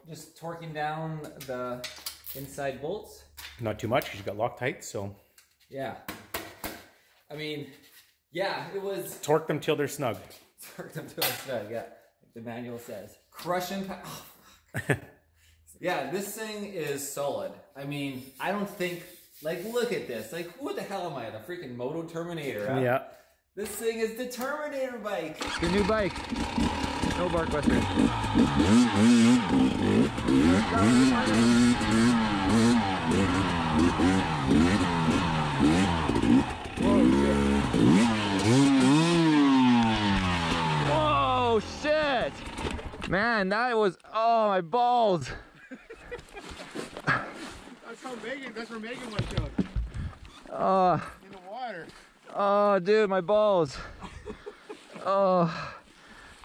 just torquing down the inside bolts. Not too much because you got Loctite, so. Yeah. I mean, yeah, it was. Torque them till they're snug. Torque them till they're snug, yeah. Like the manual says. Crushing. Oh, yeah, this thing is solid. I mean, I don't think, like, look at this. Like, who the hell am I? The freaking Moto Terminator, huh? Yeah. This thing is the Terminator bike. The new bike. No bark buster. Whoa, shit! Man, that was, oh, my balls. That's where Megan went to. In the water. Oh, dude, my balls. Oh,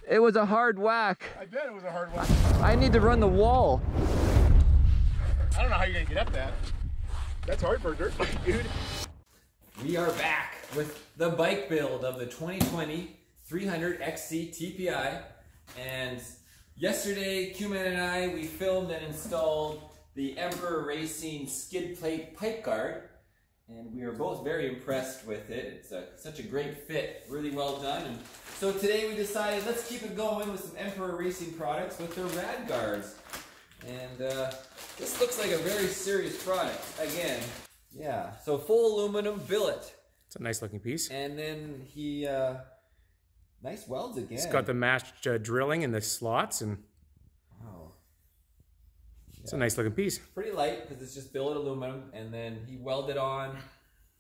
it was a hard whack. I bet it was a hard whack. I need to run the wall. I don't know how you're gonna get up that. That's hard for a dirt bike, dude. We are back with the bike build of the 2020 300 XC TPI. And yesterday, Q-Man and I, we filmed and installed the Emperor Racing skid plate pipe guard. And we are both very impressed with it. It's such a great fit, really well done. And so today we decided, let's keep it going with some Emperor Racing products with their rad guards. And this looks like a very serious product, again. Yeah, so full aluminum billet. It's a nice looking piece. And then he, nice welds again. It's got the matched drilling in the slots, and wow. It's a nice looking piece. Pretty light because it's just billet aluminum, and then he welded on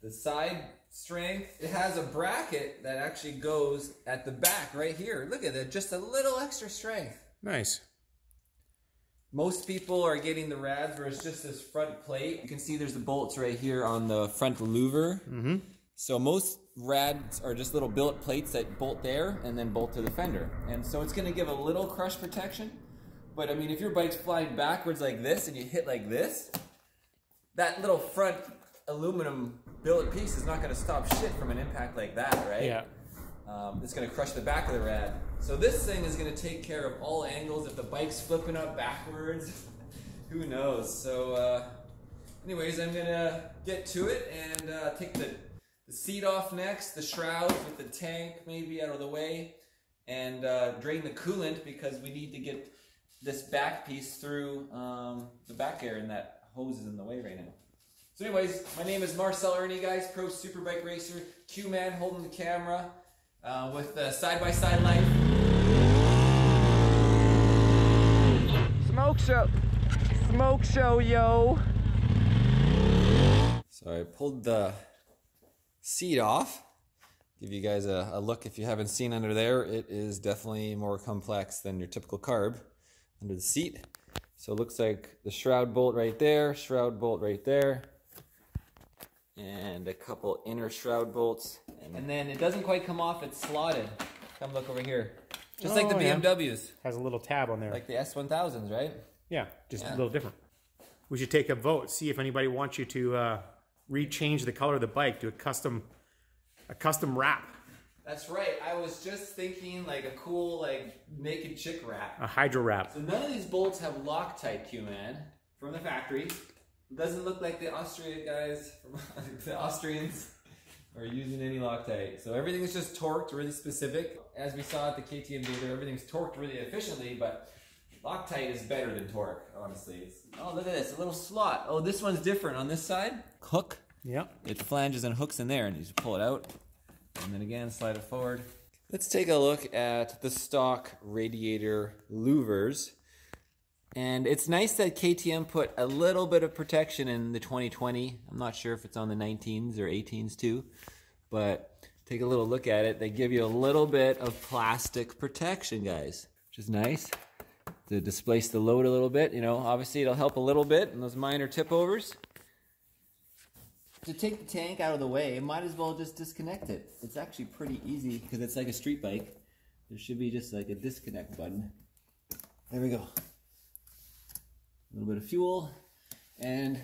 the side strength. It has a bracket that actually goes at the back right here. Look at that, just a little extra strength. Nice. Most people are getting the rads where it's just this front plate. You can see there's the bolts right here on the front louver. Mm-hmm. So most rads are just little billet plates that bolt there and then bolt to the fender. And so it's gonna give a little crush protection. But I mean, if your bike's flying backwards like this and you hit like this, that little front aluminum billet piece is not going to stop shit from an impact like that, right? Yeah. It's going to crush the back of the rad. So this thing is going to take care of all angles. If the bike's flipping up backwards, who knows? So anyways, I'm going to get to it and take the seat off next, the shrouds with the tank maybe out of the way, and drain the coolant because we need to get this back piece through the back air, and that hose is in the way right now. So anyways, my name is Marcel Ernie, guys, pro superbike racer, Q-Man holding the camera with the side-by-side light. Smoke show, yo. So I pulled the seat off. Give you guys a look if you haven't seen under there. It is definitely more complex than your typical carb under the seat. So it looks like the shroud bolt right there, shroud bolt right there, and a couple inner shroud bolts. And then it doesn't quite come off, it's slotted. Come look over here. Just like the BMWs. Yeah. Has a little tab on there. Like the S1000s, right? Yeah, just a little different. We should take a vote, see if anybody wants you to rechange the color of the bike, do a custom wrap. That's right. I was just thinking like a cool like naked chick wrap. A hydro wrap. So none of these bolts have Loctite, Q-Man, from the factory. It doesn't look like the Austrian guys, the Austrians are using any Loctite. So everything is just torqued really specific. As we saw at the KTM dealer, everything's torqued really efficiently, but Loctite is better than torque, honestly. Oh, look at this, a little slot. Oh, this one's different on this side. Hook. Yep. It flanges and hooks in there, and you just pull it out. And then again, slide it forward. Let's take a look at the stock radiator louvers. And it's nice that KTM put a little bit of protection in the 2020. I'm not sure if it's on the 19s or 18s too, but take a little look at it. They give you a little bit of plastic protection, guys, which is nice to displace the load a little bit. You know, obviously it'll help a little bit in those minor tip overs. To take the tank out of the way, might as well just disconnect it. It's actually pretty easy because it's like a street bike. There should be just like a disconnect button. There we go. A little bit of fuel and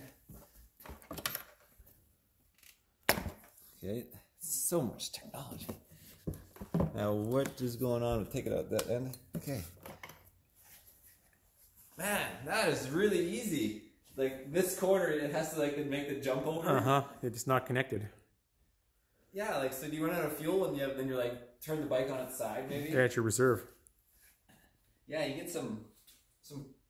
okay, so much technology. Now what is going on with taking out that end? Okay. Man, that is really easy. Like this corner, it has to like make the jump over. It's not connected. Yeah, like so. Do you run out of fuel and then you're like turn the bike on its side, maybe? Yeah, it's your reserve. Yeah, you get some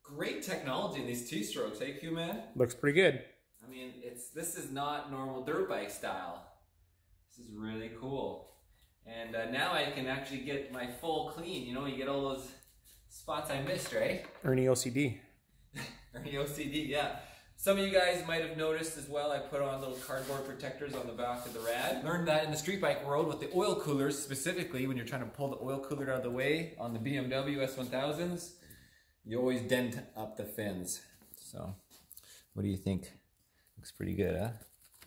great technology in these T-strokes, hey, Q-Man? Looks pretty good. I mean, this is not normal dirt bike style. This is really cool. And now I can actually get my full clean. You know, you get all those spots I missed, right? Ernie OCD. Ernie OCD, yeah. Some of you guys might have noticed as well, I put on little cardboard protectors on the back of the rad. Learned that in the street bike world with the oil coolers, specifically when you're trying to pull the oil cooler out of the way on the BMW S1000s, you always dent up the fins. So, what do you think? Looks pretty good, huh?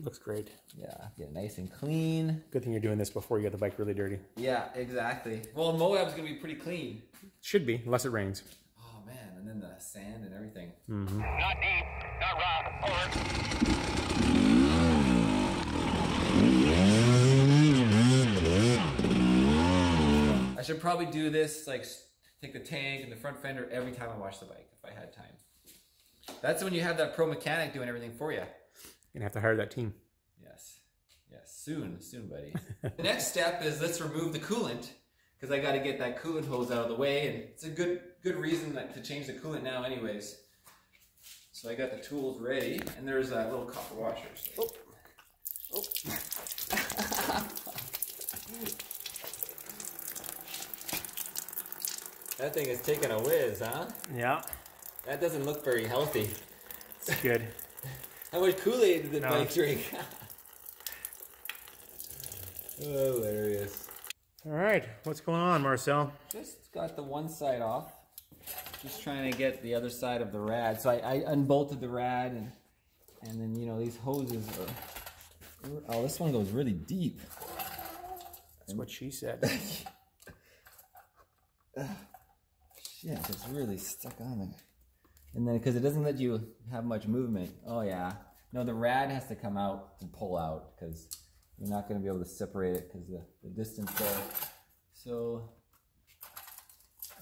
Looks great. Yeah, get it nice and clean. Good thing you're doing this before you get the bike really dirty. Yeah, exactly. Well, Moab's gonna be pretty clean. Should be, unless it rains. Oh man, and then the sand and everything. Mm-hmm. Not deep, not rough, over. I should probably do this, like take the tank and the front fender every time I wash the bike, if I had time. That's when you have that pro mechanic doing everything for you. You're gonna have to hire that team. Yes. Yes, soon, buddy. The next step is let's remove the coolant, because I got to get that coolant hose out of the way, and it's a good reason to change the coolant now anyways. So I got the tools ready, and there's a little copper washer. So. Oh. That thing is taking a whiz, huh? Yeah. That doesn't look very healthy. It's good. How much Kool-Aid did the bike drink? Hilarious. All right, what's going on, Marcel? Just got the one side off. Just trying to get the other side of the rad. So I unbolted the rad, and then, you know, these hoses are... Oh, this one goes really deep. That's what she said. Shit, it's really stuck on there. And then, because it doesn't let you have much movement. Oh, yeah. No, the rad has to come out and pull out, because you're not going to be able to separate it because the distance there. So,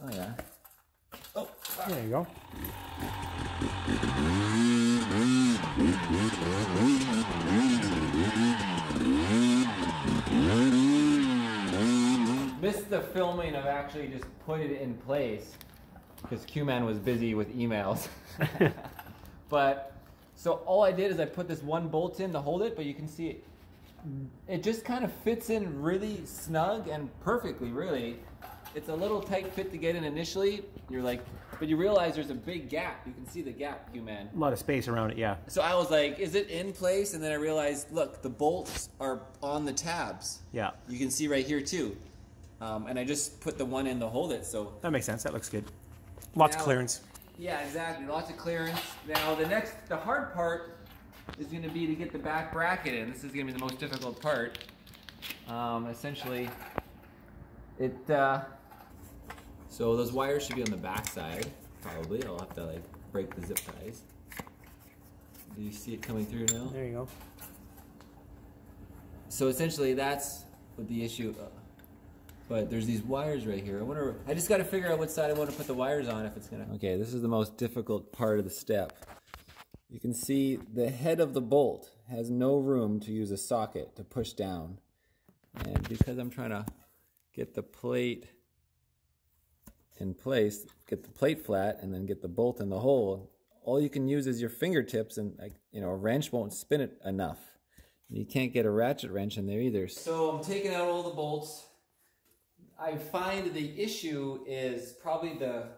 oh, yeah. Oh, there you go. Missed the filming of actually just putting it in place because Q-Man was busy with emails. But so all I did is I put this one bolt in to hold it, but you can see it just kind of fits in really snug and perfectly, really. It's a little tight fit to get in initially. You're like, but you realize there's a big gap. You can see the gap, Q-Man. A lot of space around it, yeah. So I was like, is it in place? And then I realized, look, the bolts are on the tabs. Yeah. You can see right here too. And I just put the one in to hold it, so. That makes sense, that looks good. Lots of clearance. Yeah, exactly, lots of clearance. Now the hard part is gonna be to get the back bracket in. This is gonna be the most difficult part. Essentially, so those wires should be on the back side, probably. I'll have to like break the zip ties. Do you see it coming through now? There you go. So essentially that's what the issue, but there's these wires right here. I just gotta figure out what side I wanna put the wires on if it's gonna. Okay, this is the most difficult part of the step. You can see the head of the bolt has no room to use a socket to push down. And because I'm trying to get the plate in place, get the plate flat, and then get the bolt in the hole, all you can use is your fingertips, and a wrench won't spin it enough. You can't get a ratchet wrench in there either. So I'm taking out all the bolts. I find the issue is probably the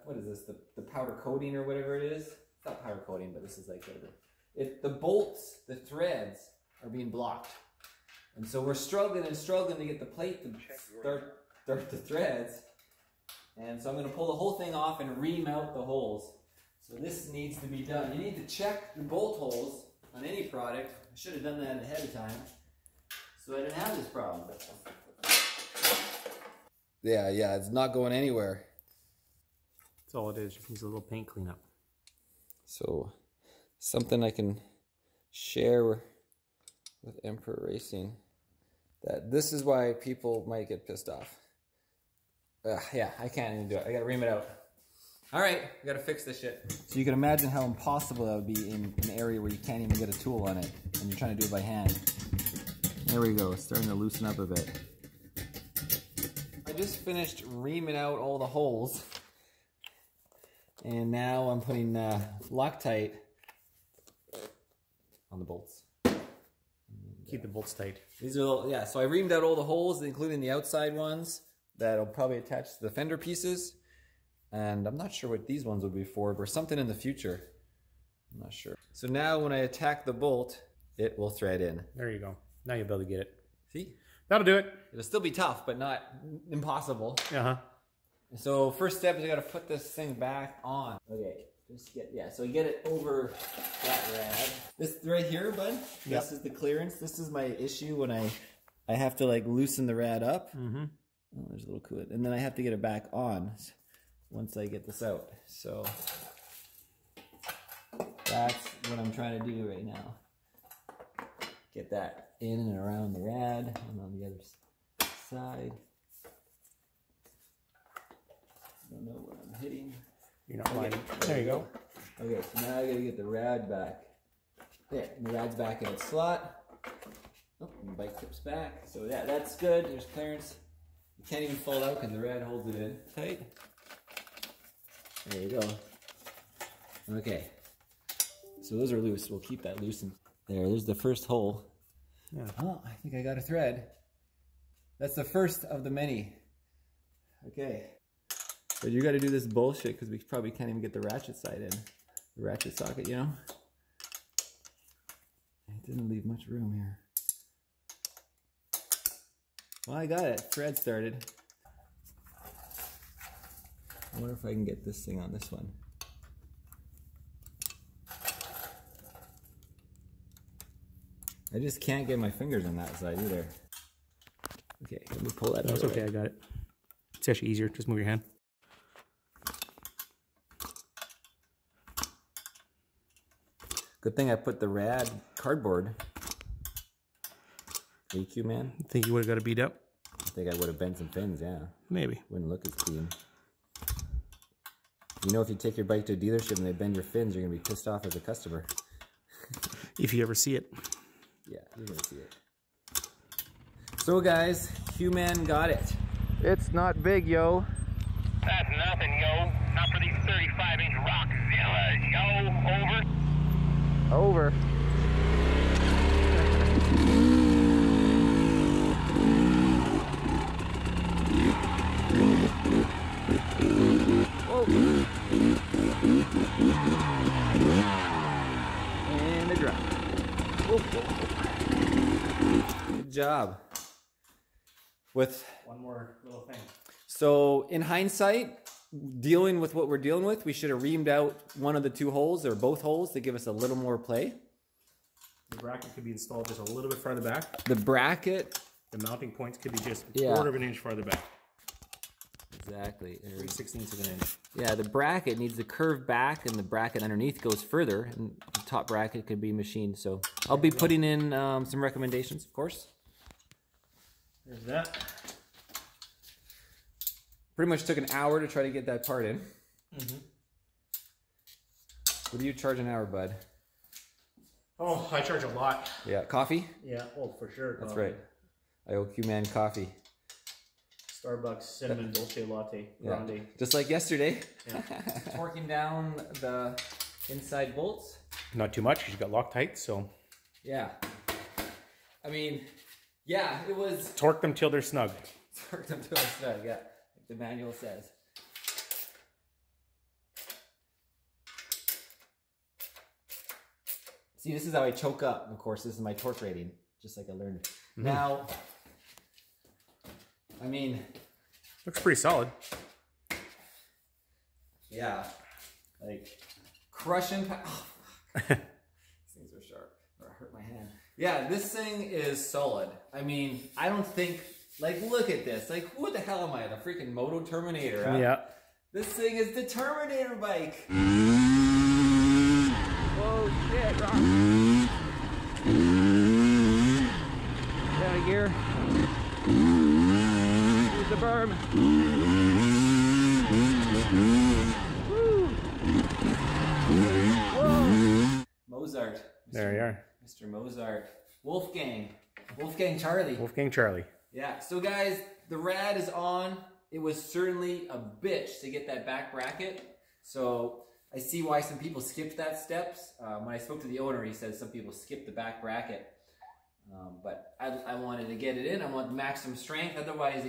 powder coating or whatever it is. It's not powder coating, but this is like whatever. The bolts, the threads are being blocked. And so we're struggling to get the plate to start the threads. And so I'm going to pull the whole thing off and remount the holes. So this needs to be done. You need to check the bolt holes on any product. I should have done that ahead of time so I didn't have this problem. Yeah, it's not going anywhere. That's all it is. Just needs a little paint cleanup. So something I can share with Emperor Racing, that this is why people might get pissed off. Yeah, I can't even do it. I gotta ream it out. All right, we gotta fix this shit. So you can imagine how impossible that would be in an area where you can't even get a tool on it and you're trying to do it by hand. There we go, it's starting to loosen up a bit. I just finished reaming out all the holes. And now I'm putting Loctite on the bolts. Keep the bolts tight. These are, yeah, so I reamed out all the holes, including the outside ones that'll probably attach to the fender pieces. And I'm not sure what these ones will be for, but something in the future. I'm not sure. So now when I attack the bolt, it will thread in. There you go. Now you'll be able to get it. See? That'll do it. It'll still be tough, but not impossible. Uh-huh. So first step is I gotta put this thing back on. Okay, just get, yeah, so get it over that rad. This right here, bud, Yep. This is the clearance. This is my issue when I have to like loosen the rad up. Mm-hmm. Oh, there's a little coolant. And then I have to get it back on once I get this out. So that's what I'm trying to do right now. Get that in and around the rad and on the other side. I don't know what I'm hitting. You're not lying. There you go. Okay, so now I gotta get the rad back. There, and the rad's back in its slot. Oh, and the bike tips back. So yeah, that's good. There's clearance. You can't even fold out because the rad holds it in tight. There you go. Okay. So those are loose. We'll keep that loosened. There's the first hole. Yeah. Oh, I think I got a thread. That's the first of the many. Okay. But you got to do this bullshit because we probably can't even get the ratchet side in. The ratchet socket, you know? It didn't leave much room here. Well, I got it. Thread started. I wonder if I can get this thing on this one. I just can't get my fingers on that side either. Okay, let me pull that out. That's okay, I got it. It's actually easier. Just move your hand. Good thing I put the rad cardboard. AQ man. Think you would have got it beat up? I think I would have bent some fins, yeah. Maybe. Wouldn't look as clean. You know, if you take your bike to a dealership and they bend your fins, you're gonna be pissed off as a customer. If you ever see it. Yeah, you're gonna see it. So guys, Q-Man got it. It's not big, yo. That's nothing, yo. Not for these 35-inch Rockzillas, yo. Over. Over. Whoa. And the drop. Good job. With One more little thing. So in hindsight, dealing with what we're dealing with, we should have reamed out one of the two holes or both holes to give us a little more play. The bracket could be installed just a little bit farther back. The bracket. The mounting points could be just a Yeah. quarter of an inch farther back. Exactly. 3/16 of an inch. Yeah, the bracket needs to curve back and the bracket underneath goes further and the top bracket could be machined. So I'll be putting in some recommendations, of course. There's that. Pretty much took an hour to try to get that part in. Mm-hmm. What do you charge an hour, bud? Oh, I charge a lot. Yeah, coffee? Yeah, oh, for sure. That's right. I owe Q-Man coffee. Starbucks cinnamon dolce latte grande. Yeah. Just like yesterday. Yeah. Torquing down the inside bolts. Not too much because you got Loctite, so Yeah. I mean, yeah, it was torque them till they're snug. torqued them to a snug, yeah, like the manual says. See, this is how I choke up. Of course, this is my torque rating, just like I learned. Mm-hmm. Now, I mean, Looks pretty solid. yeah, like crushing. Oh, these things are sharp. Or I hurt my hand. Yeah, this thing is solid. I mean, I don't think. Like, look at this. Like, what the hell am I? The freaking Moto Terminator? Huh? Yeah. This thing is the Terminator bike. Whoa, shit, Rock. Down a gear. Use the berm. Woo. There you are. Mr. Mozart. Wolfgang Charlie. Wolfgang Charlie. Yeah, so guys, the rad is on. It was certainly a bitch to get that back bracket. So I see why some people skipped that steps. When I spoke to the owner, he said some people skipped the back bracket. But I wanted to get it in. I want the maximum strength. Otherwise,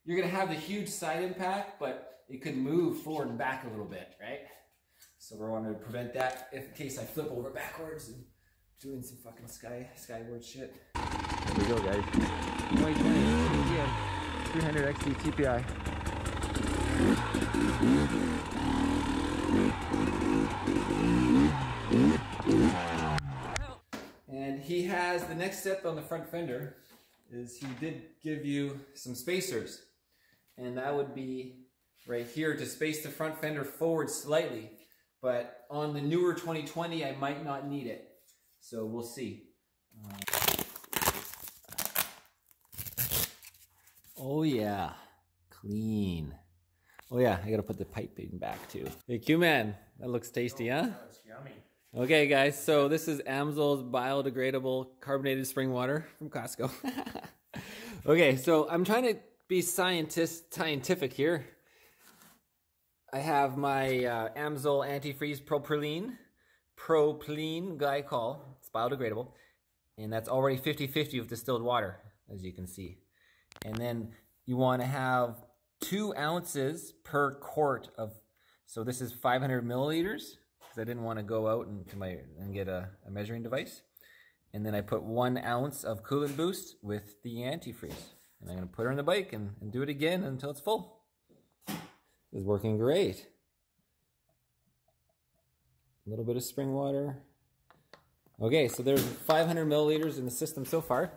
you're going to have the huge side impact, but it could move forward and back a little bit, right? So we wanted to prevent that in case I flip over backwards and doing some fucking skyward shit. There we go, guys. 2020 300 XC TPI. And he has the next step on the front fender is he did give you some spacers, and that would be right here to space the front fender forward slightly. But on the newer 2020, I might not need it. So we'll see. Oh yeah, clean. Oh yeah, I gotta put the piping back too. Hey Q-Man, that looks tasty, huh? That's yummy. Okay guys, so this is Amsoil's biodegradable carbonated spring water from Costco. Okay, so I'm trying to be scientific here. I have my Amsoil antifreeze propylene glycol. It's biodegradable, and that's already 50-50 with distilled water, as you can see. And then you want to have 2 ounces per quart of, so this is 500 milliliters, because I didn't want to go out and get a measuring device. And then I put 1 ounce of Coolant Boost with the antifreeze. And I'm going to put her on the bike and do it again until it's full. It's working great. A little bit of spring water. Okay, so there's 500 milliliters in the system so far.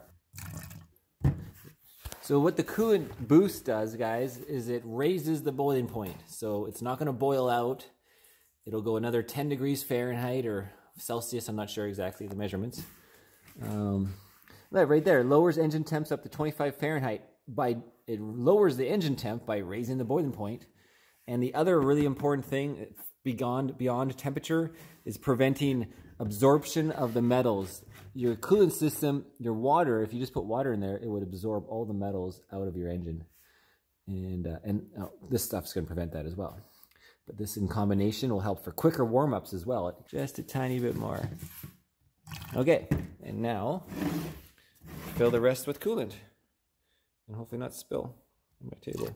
So what the Coolant Boost does, guys, is it raises the boiling point. So it's not going to boil out. It'll go another 10 degrees Fahrenheit or Celsius. I'm not sure exactly the measurements. Right there, lowers engine temps up to 25 Fahrenheit. It lowers the engine temp by raising the boiling point. And the other really important thing beyond temperature is preventing absorption of the metals. Your coolant system, your water, if you just put water in there, it would absorb all the metals out of your engine. And this stuff's going to prevent that as well. But this in combination will help for quicker warm-ups as well. Just a tiny bit more. Okay, and now fill the rest with coolant. And hopefully not spill on my table.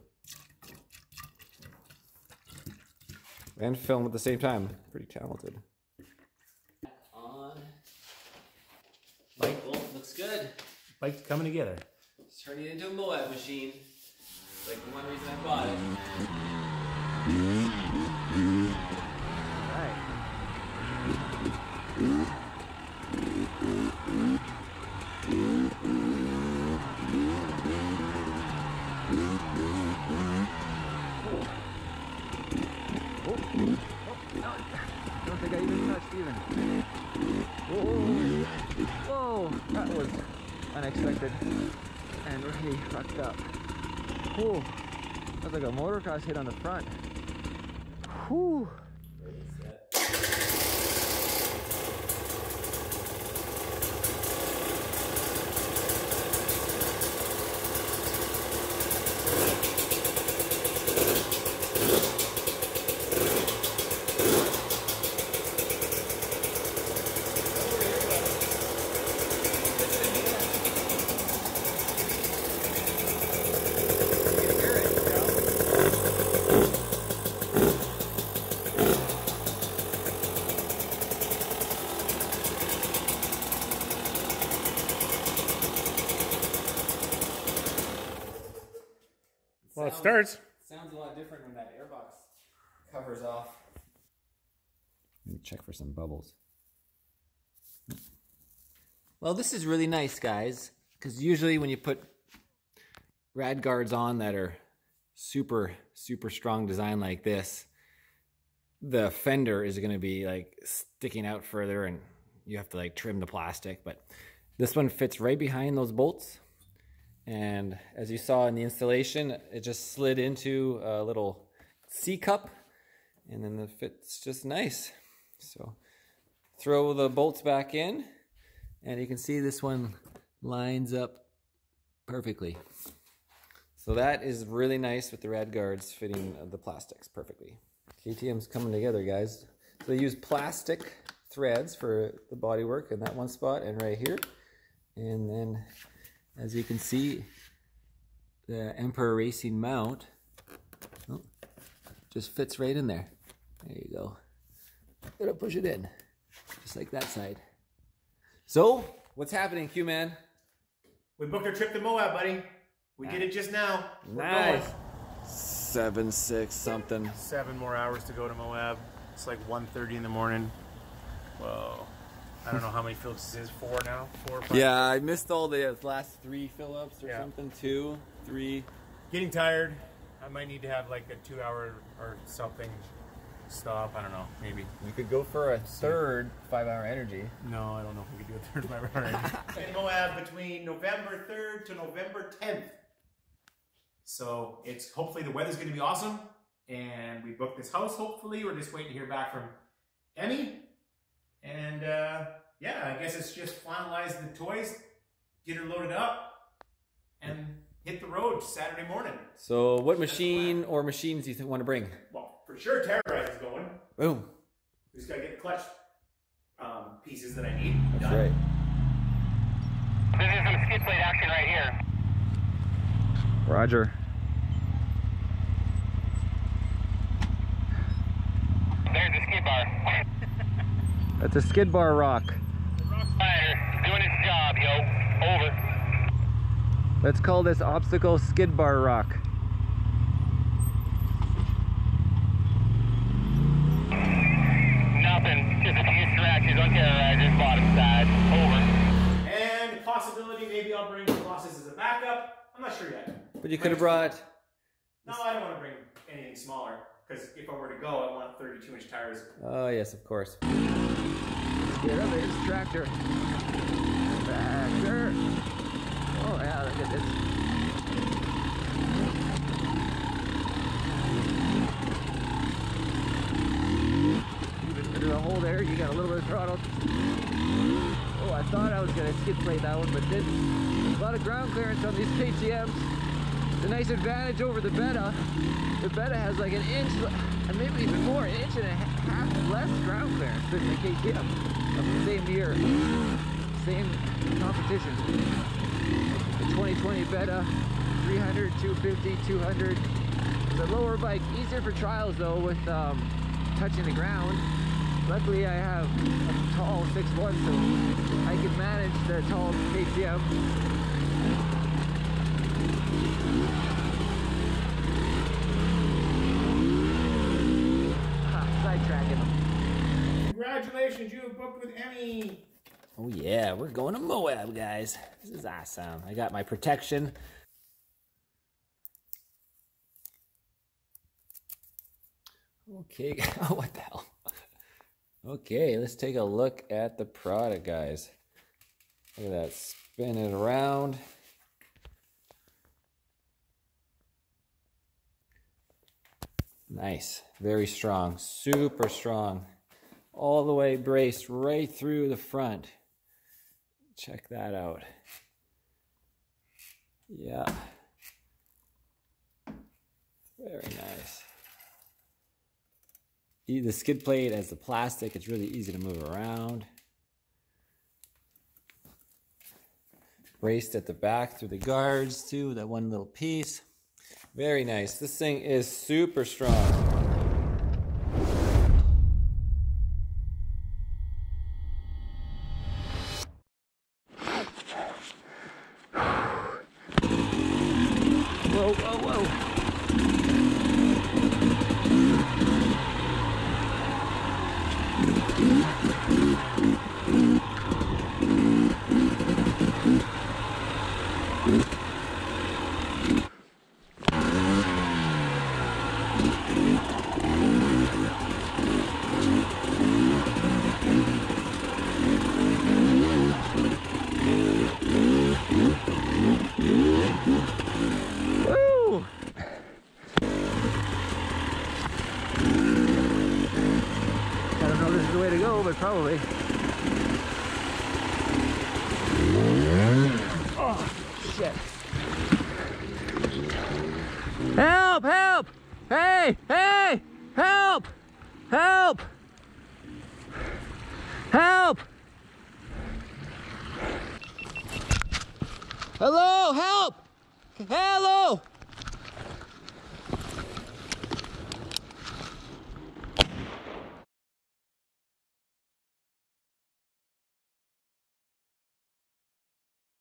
And film at the same time. Pretty talented. On. Bike bolt looks good. Bike's coming together. It's turning it into a Moab machine. It's like the one reason I bought it. Alright. Don't think I even touched even. Whoa, whoa, that was unexpected and really fucked up. Whoa, that was like a motocross hit on the front. Whew. Well, it starts. Sounds a lot different when that airbox covers off. Let me check for some bubbles. Well, this is really nice, guys, because usually when you put rad guards on that are super strong design like this, the fender is going to be like sticking out further and you have to like trim the plastic, but this one fits right behind those bolts. And as you saw in the installation, it just slid into a little C-cup, and then the fit's just nice. So throw the bolts back in, and you can see this one lines up perfectly. So that is really nice with the rad guards fitting the plastics perfectly. KTM's coming together, guys. So they use plastic threads for the bodywork in that one spot and right here. And then, as you can see, the Emperor Racing mount just fits right in there. There you go. Gotta push it in, just like that side. So, what's happening, Q-Man? We booked our trip to Moab, buddy. We did it just now. Nice. 7-6 something. 7 more hours to go to Moab. It's like 1:30 in the morning. Whoa. I don't know how many fill-ups this is. 4 now? 4 or 5? Yeah, I missed all the last 3 fill-ups or Yeah. something. 2, 3. Getting tired. I might need to have like a 2-hour or something stop. I don't know. Maybe. You could go for a third 5-hour energy. No, I don't know if we could do a third 5 hour. In Moab between November 3rd to November 10th. So it's hopefully the weather's going to be awesome. And we booked this house, hopefully. We're just waiting to hear back from Emmy. And yeah, I guess it's just finalize the toys, get her loaded up, and hit the road Saturday morning. So what machine or machines do you want to bring? Well, for sure Terrorize is going. Boom. We just got to get the clutch pieces that I need. That's right. This is some skid plate action right here. Roger. There's the skid bar. That's a skid bar rock. Spider, doing its job, yo. Over. Let's call this obstacle skid bar rock. Nothing. Just a few scratches on Terrorizer's bottom side. Over. And possibility, maybe I'll bring Colossus as a backup. I'm not sure yet. But you could have brought... No, I don't want to bring anything smaller. Because if I were to go, I want 32-inch tires. Oh, yes, of course. Get up, there's the tractor. Tractor. Oh, yeah, look at this. Even through the hole there, you got a little bit of throttle. Oh, I thought I was going to skid plate that one, but didn't. A lot of ground clearance on these KTMs. The nice advantage over the Beta. The Beta has like an inch, and maybe even more, an inch and a half less ground clearance than the KTM of the same year, same competition. The 2020 Beta, 300, 250, 200. It's a lower bike, easier for trials though with touching the ground. Luckily I have a tall 6'1", so I can manage the tall KTM. Sidetracking them. Congratulations, you have booked with Emmy. Oh yeah, we're going to Moab, guys. This is awesome. I got my protection. Okay, oh, what the hell? Okay, let's take a look at the product, guys. Look at that, spin it around. Nice, very strong, super strong. All the way braced right through the front. Check that out. Yeah. Very nice. The skid plate has the plastic. It's really easy to move around. Braced at the back through the guards too, that one little piece. Very nice. This thing is super strong. Whoa, whoa, whoa. Woo! I don't know if this is the way to go, but probably. shit. Help! Help! Hey! Hey! Help! Help! Help! Hello! Help! Hello!